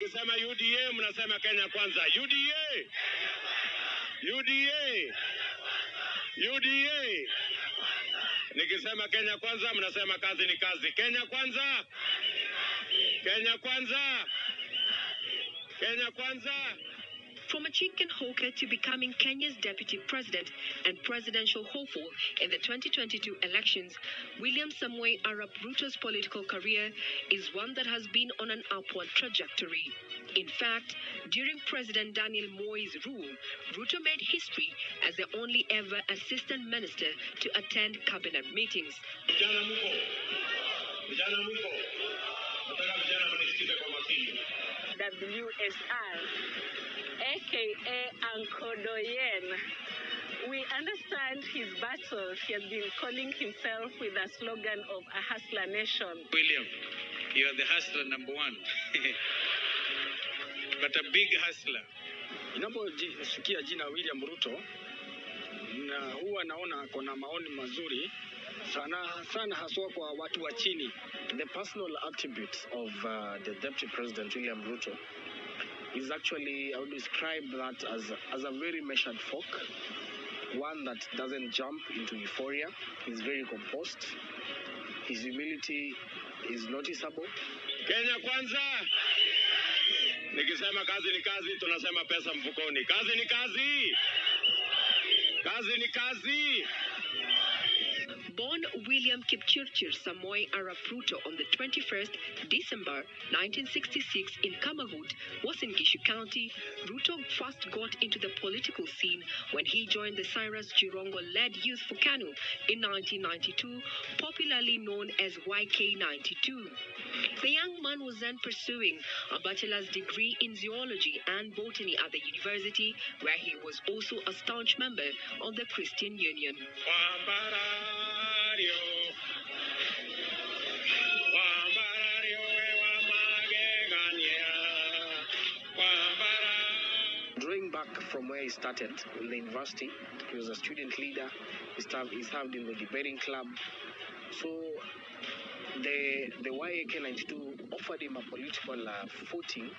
Nikisema UDA mnasema Kenya kwanza. UDA. UDA. UDA. Nikisema Kenya kwanza mnasema kazi ni kazi. Kenya kwanza. Kenya kwanza. Kenya kwanza. From a chicken hawker to becoming Kenya's deputy president and presidential hopeful in the 2022 elections, William Samoei Arap Ruto's political career is one that has been on an upward trajectory. In fact, during President Daniel Moi's rule, Ruto made history as the only ever assistant minister to attend cabinet meetings. Vijana muko. Nataka vijana mnisikize kwa makini. WSR, aka Uncle Doyen. We understand his battles. He has been calling himself with a slogan of a hustler nation. William, you are the hustler number one. But a big hustler. Ninaposikia jina William Ruto, na huwa naona kuna maoni mazuri sana haswa kwa watu wa chini. The personal attributes of the Deputy President William Ruto is actually, I would describe that as a very measured folk, one that doesn't jump into euphoria. He's very composed. His humility is noticeable. Kenya kwanza. Nikisema kazi ni kazi, tunasema pesa mfukoni. Kazi ni kazi. Kazi ni kazi. Born William Kipchirchir Samoei Arap Ruto on the 21st December 1966 in Kamahut, Uasin Gishu County, Ruto first got into the political scene when he joined the Cyrus Jirongo-led Youth for KANU in 1992, popularly known as YK92. The young man was then pursuing a bachelor's degree in zoology and botany at the university, where he was also a staunch member of the Christian Union. Drawing back from where he started in the university, he was a student leader. He served in the debating club. So the YK92 offered him a political footing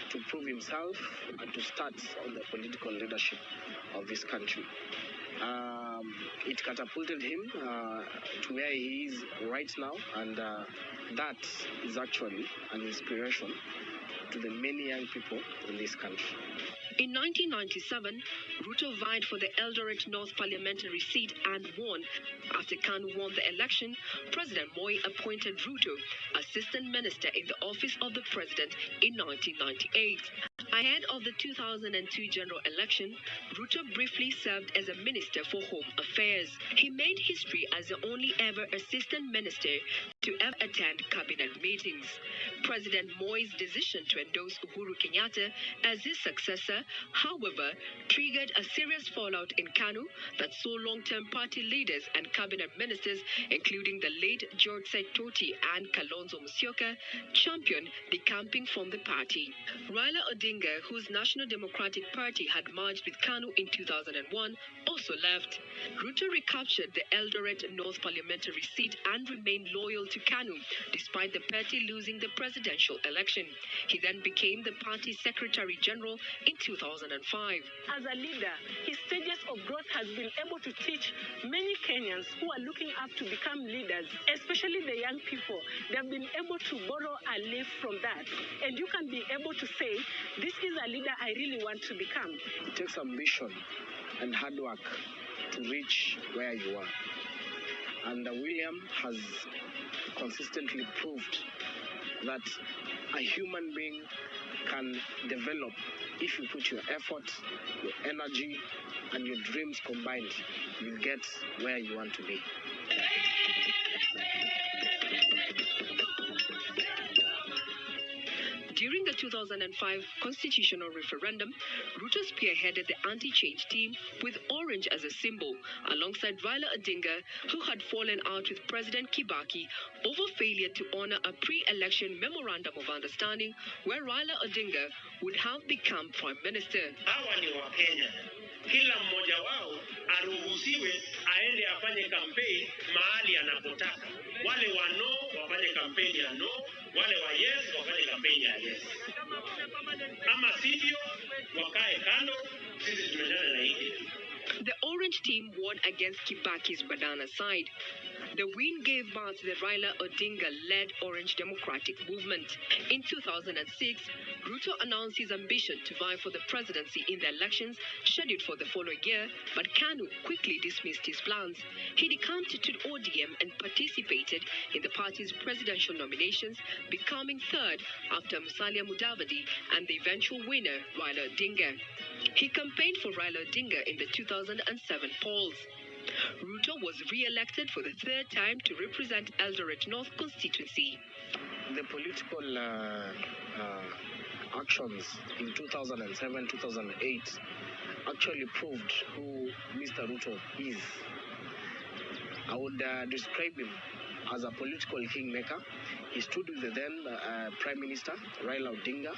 to prove himself and to start on the political leadership of this country. It catapulted him to where he is right now, and that is actually an inspiration to the many young people in this country. In 1997, Ruto vied for the Eldoret North parliamentary seat and won. After KANU won the election, President Moi appointed Ruto assistant minister in the office of the president in 1998. Ahead of the 2002 general election, Ruto briefly served as a minister for home affairs. He made history as the only ever assistant minister to ever attend cabinet meetings. President Moi's decision to endorse Uhuru Kenyatta as his successor, however, triggered a serious fallout in KANU that saw long-term party leaders and cabinet ministers, including the late George Saitoti and Kalonzo Musyoka, champion decamping from the party. Raila Odinga, whose National Democratic Party had merged with KANU in 2001, also left. Ruto recaptured the Eldoret North parliamentary seat and remained loyal to KANU, despite the party losing the presidential election. He then became the party secretary general in 2005. As a leader, his stages of growth has been able to teach many Kenyans who are looking up to become leaders, especially the young people. They have been able to borrow a leaf from that. And you can be able to say, this is a leader I really want to become. It takes ambition and hard work to reach where you are. And William has consistently proved that a human being can develop if you put your effort, your energy, and your dreams combined. You'll get where you want to be. During the 2005 constitutional referendum, Ruto spearheaded the anti-change team with orange as a symbol, alongside Raila Odinga, who had fallen out with President Kibaki over failure to honor a pre-election memorandum of understanding where Raila Odinga would have become prime minister. Hawa ni wa Kenya. kila mmoja wao aruhusiwe aende afanye kampeni mahali anapotaka. Wale wa no wafanye kampeni ya no, wale wa yes wafanye kampeni ya yes. Ama sivyo wakae kando, sisi tumejana na hili. The orange team won against Kibaki's Badana side. The win gave birth to the Raila Odinga-led Orange Democratic Movement. In 2006, Ruto announced his ambition to vie for the presidency in the elections scheduled for the following year, but Kanu quickly dismissed his plans. He decanted to ODM and participated in the party's presidential nominations, becoming third after Musalia Mudavadi and the eventual winner, Raila Odinga. He campaigned for Raila Odinga in the 2007 polls. Ruto was re-elected for the third time to represent Eldoret North constituency. The political actions in 2007, 2008 actually proved who Mr. Ruto is. I would describe him as a political kingmaker. He stood with the then Prime Minister, Raila Odinga,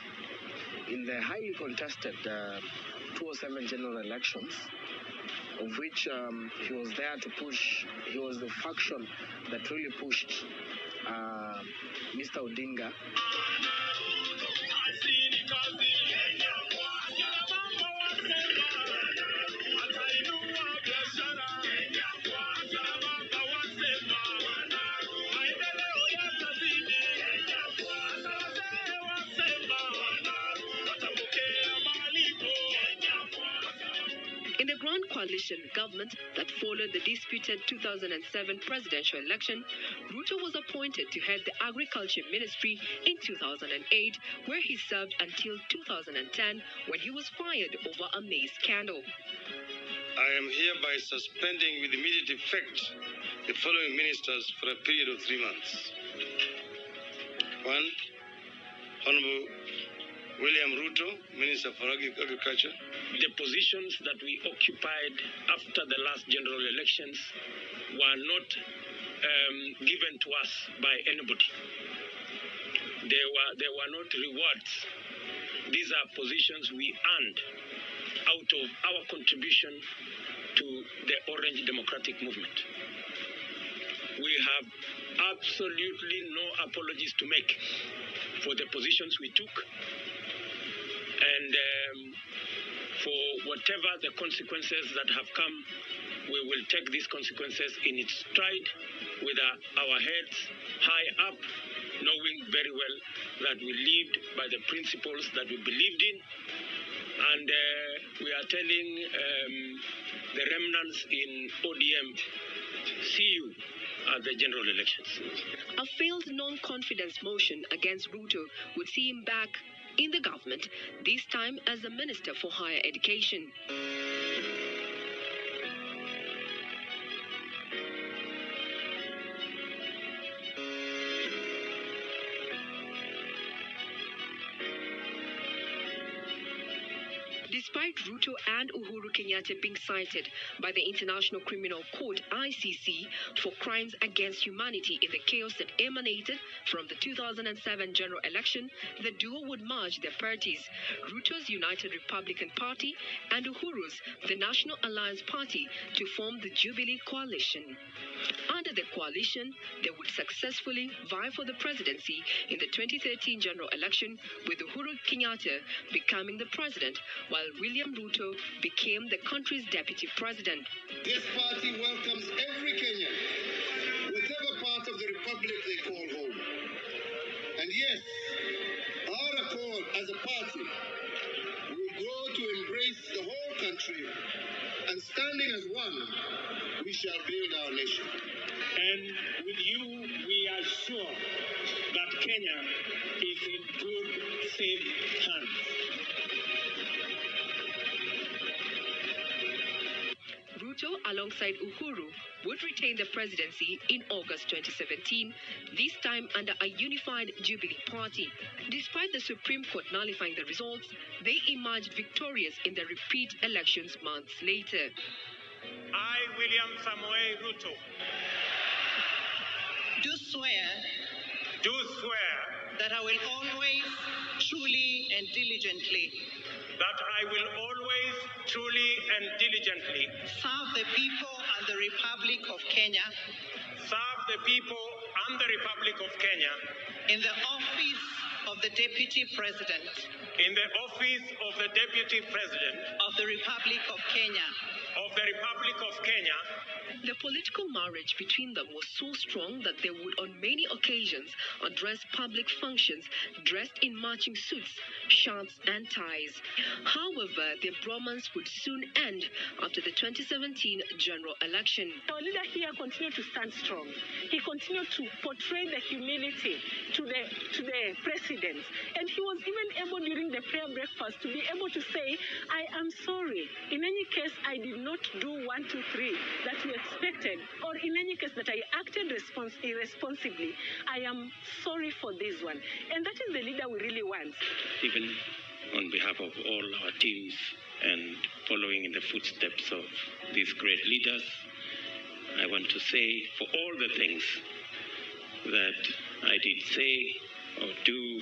in the highly contested 2007 general elections, of which he was there to push. He was the faction that really pushed Mr. Odinga. In the Grand Coalition government that followed the disputed 2007 presidential election, Ruto was appointed to head the Agriculture Ministry in 2008, where he served until 2010 when he was fired over a maize scandal. I am hereby suspending with immediate effect the following ministers for a period of 3 months. 1. Honorable William Ruto, Minister for Agriculture. The positions that we occupied after the last general elections were not given to us by anybody. They were not rewards. These are positions we earned out of our contribution to the Orange Democratic Movement. We have absolutely no apologies to make for the positions we took, and for whatever the consequences that have come, we will take these consequences in its stride with our heads high up, knowing very well that we lived by the principles that we believed in. And we are telling the remnants in ODM, see you at the general elections. A failed non-confidence motion against Ruto would see him back in the government, this time as the Minister for Higher Education. Despite Ruto and Uhuru Kenyatta being cited by the International Criminal Court (ICC) for crimes against humanity in the chaos that emanated from the 2007 general election, the duo would merge their parties, Ruto's United Republican Party and Uhuru's the National Alliance Party, to form the Jubilee Coalition. Under the coalition, they would successfully vie for the presidency in the 2013 general election, with Uhuru Kenyatta becoming the president, while William Ruto became the country's deputy president. This party welcomes every Kenyan, whatever part of the republic they call home. And yes, our accord as a party will grow to embrace the whole country, and standing as one, we shall build our nation. And with you, we are sure that Kenya is in good, safe hands. Ruto, alongside Uhuru, would retain the presidency in August 2017, this time under a unified Jubilee Party. Despite the Supreme Court nullifying the results, they emerged victorious in the repeat elections months later. I, William Samoei Ruto, do swear that I will always, truly and diligently that I will always, truly and diligently serve the people and the Republic of Kenya serve the people and the Republic of Kenya in the office of the Deputy President in the office of the Deputy President of the Republic of Kenya. The political marriage between them was so strong that they would on many occasions address public functions dressed in matching suits, shirts and ties. However, their bromance would soon end after the 2017 general election. Our leader here continued to stand strong. He continued to portray the humility to the president. And he was even able during the prayer breakfast to be able to say, I am sorry. In any case, I did not do 1, 2, 3 that you expected, or in any case that I acted irresponsibly. I am sorry for this one. And that is the leader we really want. Even on behalf of all our teams and following in the footsteps of these great leaders, I want to say for all the things that I did say or do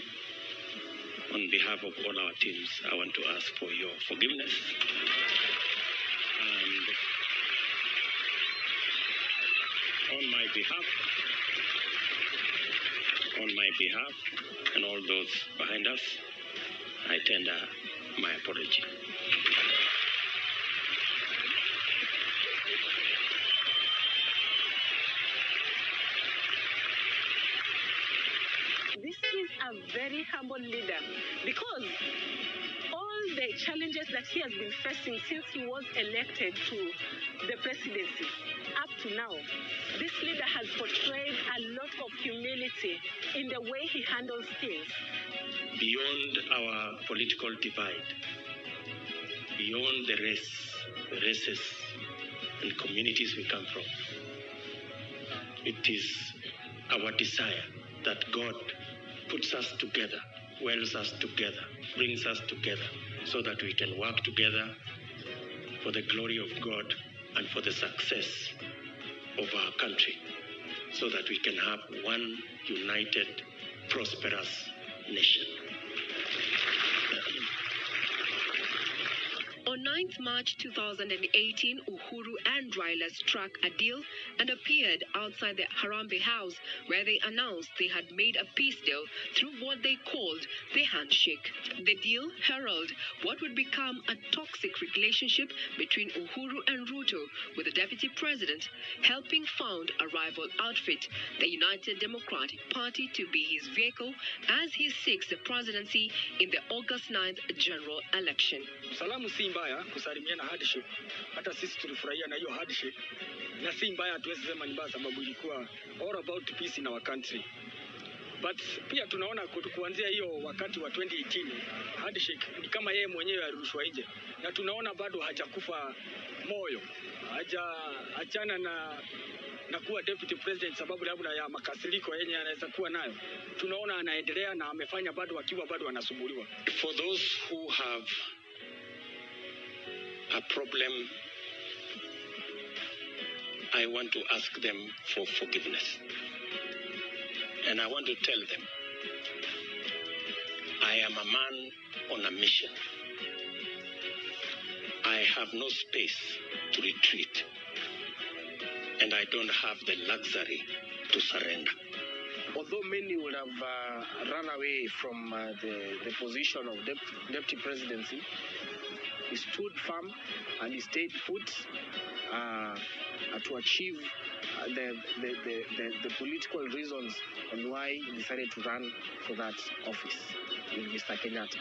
on behalf of all our teams, I want to ask for your forgiveness. And on my behalf and all those behind us, I tender my apology. This is a very humble leader because all the challenges that he has been facing since he was elected to the presidency up to now, this leader has portrayed a lot of humility in the way he handles things. Beyond our political divide, beyond the races and communities we come from, it is our desire that God puts us together, welds us together, brings us together, so that we can work together for the glory of God and for the success of our country, so that we can have one united, prosperous nation. On 9th March 2018, Uhuru and Raila struck a deal and appeared outside the Harambee House, where they announced they had made a peace deal through what they called the handshake. The deal heralded what would become a toxic relationship between Uhuru and Ruto, with the deputy president helping found a rival outfit, the United Democratic Party, to be his vehicle as he seeks the presidency in the August 9th general election. Salamu si mbaya kusalimiana handshake. Hata sisi tulifurahia na hiyo handshake. Na si mbaya, hatuwezi sema ni mbaya sababu ilikuwa all about peace in our country. But pia tunaona kuanzia hiyo wakati wa 2018 handshake ni kama yeye mwenyewe alirushwa nje. Na tunaona bado hajakufa moyo. Achana na kuwa deputy president sababu labda ya makasiriko yenye anaweza kuwa nayo. Tunaona anaendelea na amefanya bado akiwa bado anasumbuliwa. For those who have a problem, I want to ask them for forgiveness. And I want to tell them, I am a man on a mission. I have no space to retreat. And I don't have the luxury to surrender. Although many would have run away from the position of deputy presidency, he stood firm and he stayed put to achieve the political reasons on why he decided to run for that office with Mr. Kenyatta.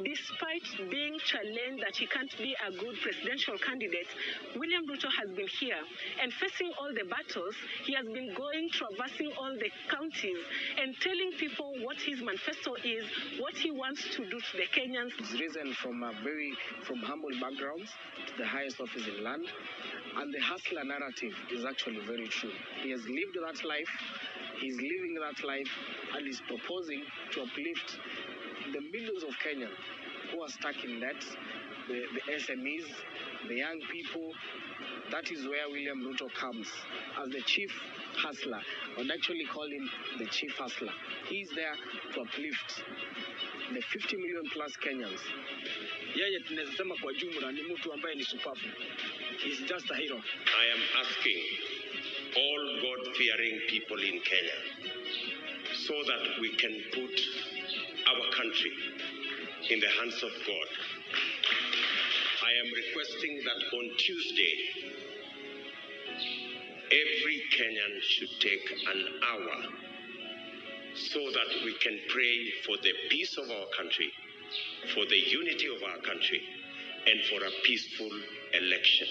Despite being challenged that he can't be a good presidential candidate, William Ruto has been here and facing all the battles. He has been going, traversing all the counties and telling people what his manifesto is, what he wants to do to the Kenyans. He's risen from humble backgrounds to the highest office in land, and the hustler narrative is actually very true. He has lived that life, he's living that life, and he's proposing to uplift the millions of Kenyans who are stuck in debt, the SMEs, the young people. That is where William Ruto comes as the chief hustler. I would actually call him the chief hustler. He's there to uplift the 50 million plus Kenyans. Yeye tunaweza sema kwa jumla ni mtu ambaye ni superfu. He's just a hero. I am asking all God-fearing people in Kenya so that we can put our country in the hands of God. I am requesting that on Tuesday, every Kenyan should take an hour so that we can pray for the peace of our country, for the unity of our country, and for a peaceful election.